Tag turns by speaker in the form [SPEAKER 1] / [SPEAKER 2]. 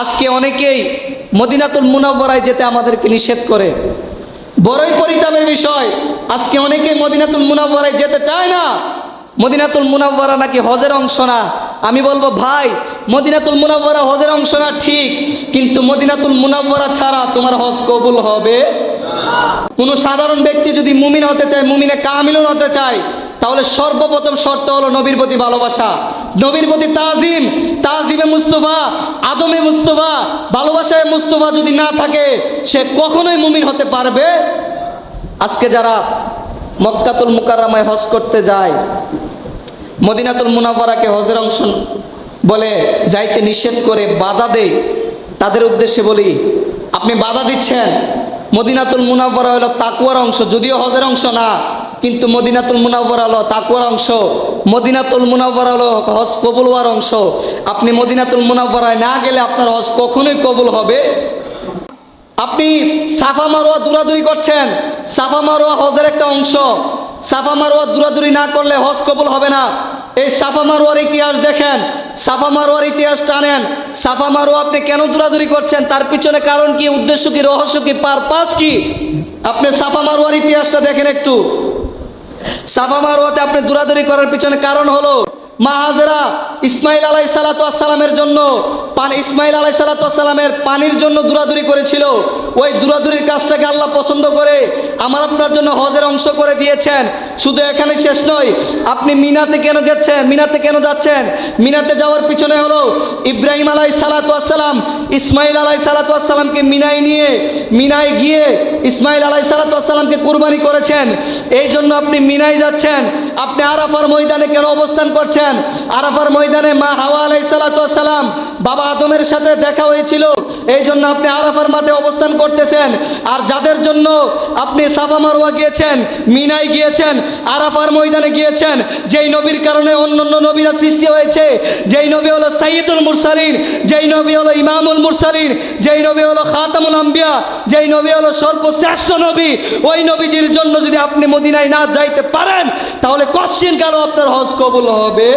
[SPEAKER 1] আজকে অনেকেই মদিনাতুল মুনাওয়ারায় যেতে আমাদেরকে নিষেধ করে। বড়ই পরিতাপের বিষয়, আজকে অনেকেই মদিনাতুল মুনাওয়ারায় যেতে চায় না। মদিনাতুল মুনাওয়ারা নাকি হজের অংশ না। আমি বলবো ভাই, মদিনাতুল মুনাওয়ারা হজের অংশ না ঠিক, কিন্তু মদিনাতুল মুনাওয়ারা ছাড়া তোমার হজ কবুল হবে না। কোনো সাধারণ ব্যক্তি যদি মুমিন হতে চায়, মুমিনে কামিলুন হতে চায়, তাহলে সর্বপ্রথম শর্ত হলো নবীর প্রতি ভালোবাসা, নবীর প্রতি তাজিম, তাজিমে মুস্তফা, আদমে মুস্তফা, ভালোবাসায় মুস্তফা যদি না থাকে, সে কখনোই মুমিন হতে পারবে। আজকে যারা মক্কাতুল মুকাররমায় হজ করতে যায়, মদিনাতুল মুনাওয়ারাকে হজের অংশ বলে যাইতে নিষেধ করে বাধা দেয়, তাদের উদ্দেশ্যে বলি, আপনি বাধা দিচ্ছেন। মদিনাতুল মুনাওয়ারা হলো তাকওয়ার অংশ, যদিও হজের অংশ না, কিন্তু মদিনাতুল মুনাওয়ারা হলো তাকওয়ার অংশ। মদিনাতুল মুনাওয়ারা হলো হজ কবুল হওয়ার অংশ। আপনি মদিনাতুল মুনাওয়ারায় না গেলে আপনার হজ কখনোই কবুল হবে। আপনি সাফা মারওয়া দৌড়াদৌড়ি করছেন, সাফা মারওয়া হজের একটা অংশ। সাফা মারওয়া দৌড়াদৌড়ি না করলে হজ কবুল হবে না। এই সাফা মারওয়ার ইতিহাস দেখেন, সাফা মারওয়ার ইতিহাস টানেন। সাফা মারওয়া আপনি কেন দৌড়াদৌড়ি করছেন, তার পিছনে কারণ কি, উদ্দেশ্য কি, রহস্য কি, পারপাস কি? আপনি সাফা মারওয়ার ইতিহাসটা দেখেন একটু। সাফা মারওয়াতে আপনি দৌড়াদৌড়ি করার পিছনে কারণ হলো মা হাজেরা ইসমাইল আলাইহিসসালাতু ওয়াসসালামের জন্য ইসমাইল আলাইহিসসালাতু ওয়াসসালামের পানির জন্য দৌড়াদৌড়ি করেছিল। ওই দৌড়াদৌড়ির কাজটাকে আল্লাহ পছন্দ করে আমার আপনার জন্য হজের অংশ করে দিয়েছেন। শুধু এখানে শেষ নয়, আপনি মিনাতে কেন যাচ্ছেন, মিনাতে কেন যাচ্ছেন? মিনাতে যাওয়ার পিছনে হলো ইব্রাহিম আলাইহিসসালাতু ওয়াসসালাম ইসমাইল আলাইহিসসালাতু ওয়াসসালামকে মিনায় গিয়ে ইসমাইল আলাইহিসসালাতু ওয়াসসালামকে কুরবানি করেছেন। এই জন্য আপনি মিনায় যাচ্ছেন। আপনি আরাফার ময়দানে কেন অবস্থান করছেন? আরাফার ময়দানে মা হাওয়া আলাইহিসসালাতু ওয়াসসালাম বাবা আদমের সাথে দেখা হয়েছিল, এই জন্য আপনি আরাফার মাঠে অবস্থান করতেছেন। আর যাদের জন্য আপনি সাফা মারওয়া গিয়েছেন, মিনায় গিয়েছেন, আরাফার ময়দানে গিয়েছেন, যেই নবীর কারণে অন্যান্য নবীরা সৃষ্টি হয়েছে, যেই নবী হলো সাইয়্যিদুল মুরসালিন, যেই নবী হলো ইমামুল মুরসালিন, যেই নবী হলো খাতামুল আম্বিয়া, যেই নবী হলো সর্বশ্রেষ্ঠ নবী, ওই নবীজির জন্য যদি আপনি মদিনায় না যাইতে পারেন, তাহলে কশ্চিন কালও আপনার হজ কবুল হবে